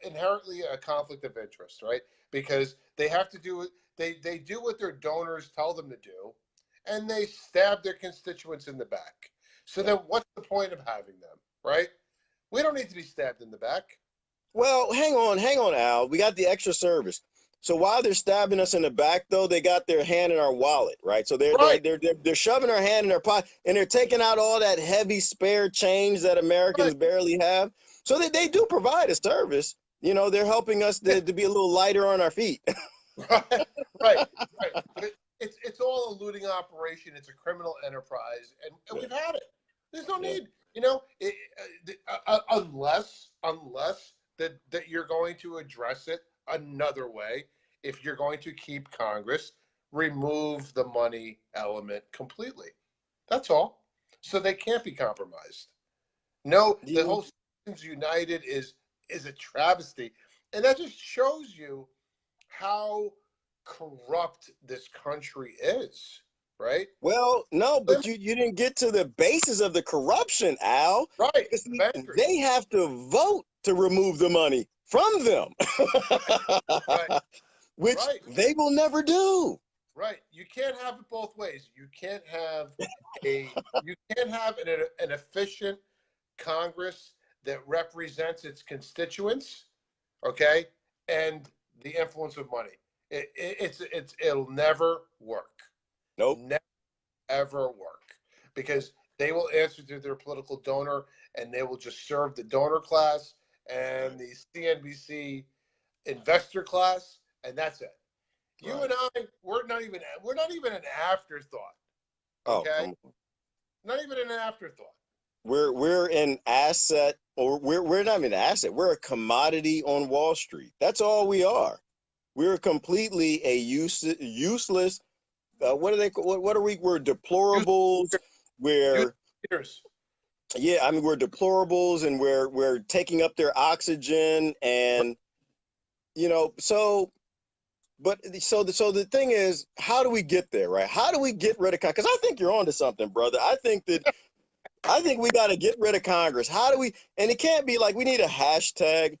inherently a conflict of interest, right? Because they have to do they do what their donors tell them to do, and they stab their constituents in the back. So Yeah. then, what's the point of having them, right? We don't need to be stabbed in the back. Well, hang on, Al. We got the extra service. So while they're stabbing us in the back, though, they got their hand in our wallet, right? So Right, they're shoving their hand in their pocket and they're taking out all that heavy spare change that right, Americans barely have. So they do provide a service. They're helping us yeah, to be a little lighter on our feet. right, right, right. But it's all a looting operation. It's a criminal enterprise, and Yeah, we've had it. There's no yeah. need, unless that you're going to address it another way. If you're going to keep Congress, remove the money element completely. That's all. So they can't be compromised. No, the You- whole Citizens United is a travesty, and that just shows you how corrupt this country is, right? Well, no, but you didn't get to the basis of the corruption, Al. Right, Because the bankers. they have to vote to remove the money from them, Right, right, which right, they will never do. right. You can't have it both ways. You can't have an efficient Congress that represents its constituents, okay, and the influence of money. It'll never work. Nope. Never ever work, because they will answer to their political donor and they will just serve the donor class and Right. the CNBC investor class, and that's it. You Right. and I, we're not even an afterthought. Oh, Okay, come on. not even an afterthought. We're an asset, or we're not even an asset. We're a commodity on Wall Street. That's all we are. We're completely a useless. What are they? What are we? We're Use deplorables. use We're leaders. Yeah, I mean we're deplorables and we're taking up their oxygen and so the thing is, how do we get there, right? How do we get rid of Congress? Because I think you're onto something, brother. I think we got to get rid of Congress. How do we? And it can't be like we need a hashtag.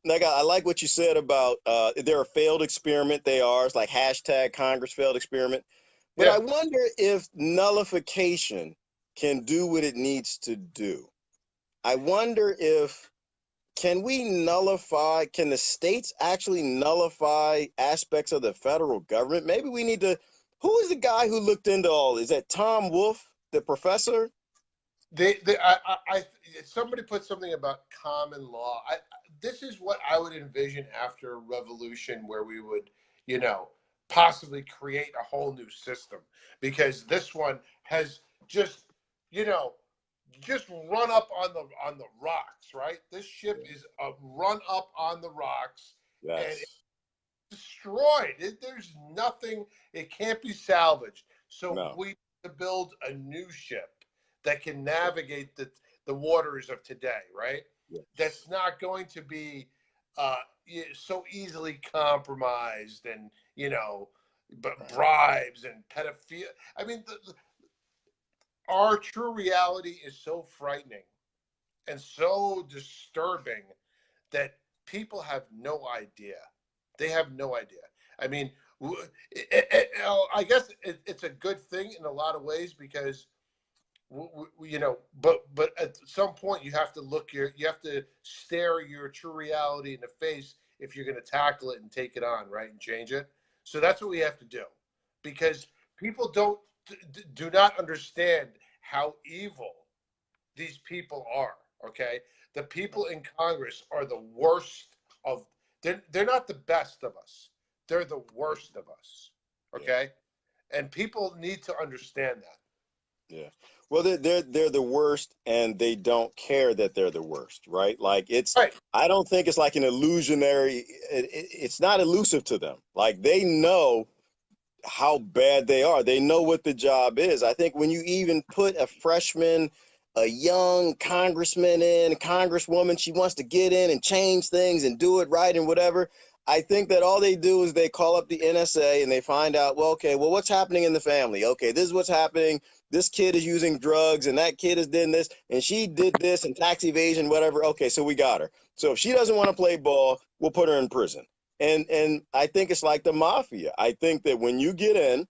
Like I like what you said about they're a failed experiment. They are. It's like hashtag Congress failed experiment. But Yeah, I wonder if nullification can do what it needs to do. I wonder if can the states actually nullify aspects of the federal government? Maybe we need to, who is the guy who looked into all? Is that Tom Wolfe, the professor? I somebody put something about common law. This is what I would envision after a revolution, where we would, you know, possibly create a whole new system, because this one has just, you know, just run up on the rocks, right? This ship is a run up on the rocks and it's Yes. destroyed. There's nothing. It can't be salvaged. So No. we need to build a new ship that can navigate the waters of today, right? Yes. That's not going to be uh, so easily compromised, and but Right. bribes and pedophilia. I mean, our true reality is so frightening and so disturbing that people have no idea. They have no idea. I mean, I guess it's a good thing in a lot of ways because but at some point you have to you have to stare your true reality in the face if you're going to tackle it and take it on, right, and change it. So that's what we have to do, because people do not understand how evil these people are. Okay, the people in Congress are the worst of. They're not the best of us. They're the worst of us. Yeah. Okay, and people need to understand that. Yeah. Well, they're the worst, and they don't care that they're the worst, right? Like it's. Right. I don't think it's like an illusionary. It's not elusive to them. Like they know how bad they are. They know what the job is. I think when you even put a freshman, a young congressman in, a congresswoman, she wants to get in and change things and do it right and whatever. I think that all they do is they call up the NSA and they find out, well, okay, well, what's happening in the family? Okay, this is what's happening. This kid is using drugs and that kid is doing this and she did this and tax evasion, whatever. Okay, so we got her. So if she doesn't want to play ball, we'll put her in prison. And I think it's like the mafia. I think that when you get in,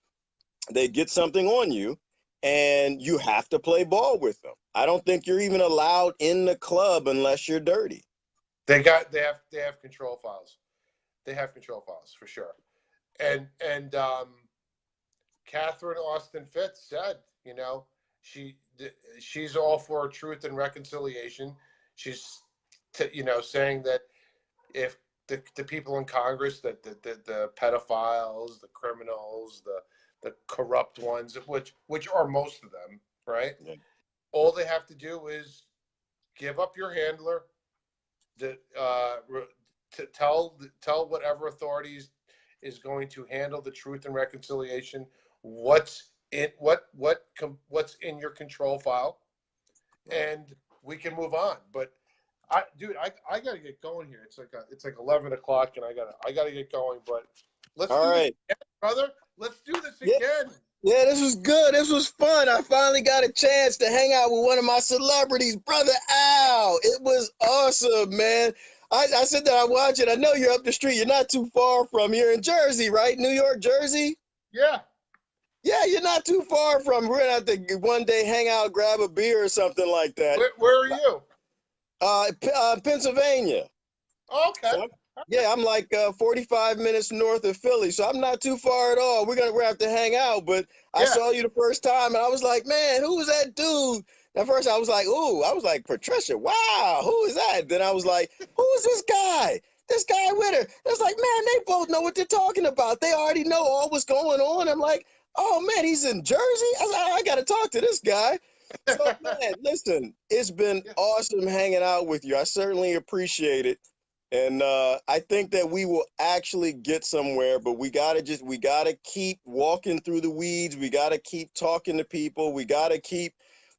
they get something on you and you have to play ball with them. I don't think you're even allowed in the club unless you're dirty. They have control files. They have control files for sure. And Catherine Austin Fitts said, she she's all for truth and reconciliation. She's saying that if the people in Congress, that the pedophiles, the criminals, the corrupt ones, which are most of them, right? Yeah. All they have to do is give up your handler, the to tell whatever authorities is going to handle the truth and reconciliation what's in your control file, and we can move on. But I gotta get going here. It's like 11 o'clock, and I gotta get going. But let's All do this right. again, brother. Let's do this Yeah. again. Yeah, this was good. This was fun. I finally got a chance to hang out with one of my celebrities, Brother Al. It was awesome, man. I said that I watch it. I know you're up the street. You're not too far from here in Jersey, right? New York, Jersey? Yeah. Yeah, you're not too far from. We're gonna have to one day hang out, grab a beer or something like that. Where are you? Pennsylvania. Okay. So yeah, I'm like 45 minutes north of Philly, so I'm not too far at all. We're have to hang out. But I Yeah. saw you the first time, and I was like, man, who was that dude? At first, I was like, ooh, I was like, Patricia, wow, who is that? Then I was like, who is this guy? This guy with her. It's like, man, they both know what they're talking about. They already know all what's going on. I'm like, oh man, he's in Jersey. I was like, I got to talk to this guy. So man, listen, it's been Yeah. awesome hanging out with you. I certainly appreciate it. And I think that we will actually get somewhere, but we gotta keep walking through the weeds. We gotta keep talking to people. We gotta keep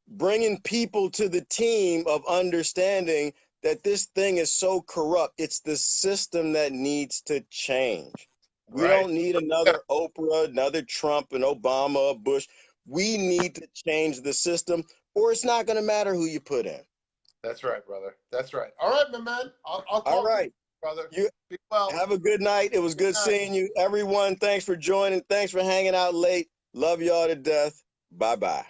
bringing people to the team of understanding that this thing is so corrupt. It's the system that needs to change. We Right. don't need another Oprah, another Trump, an Obama, a Bush. We need to change the system, or it's not going to matter who you put in. That's right, brother. That's right. All right, my man. I'll All talk to you, right. brother. You Be well. have a good night. It was Good good night. seeing you. Everyone, thanks for joining. Thanks for hanging out late. Love y'all to death. Bye bye.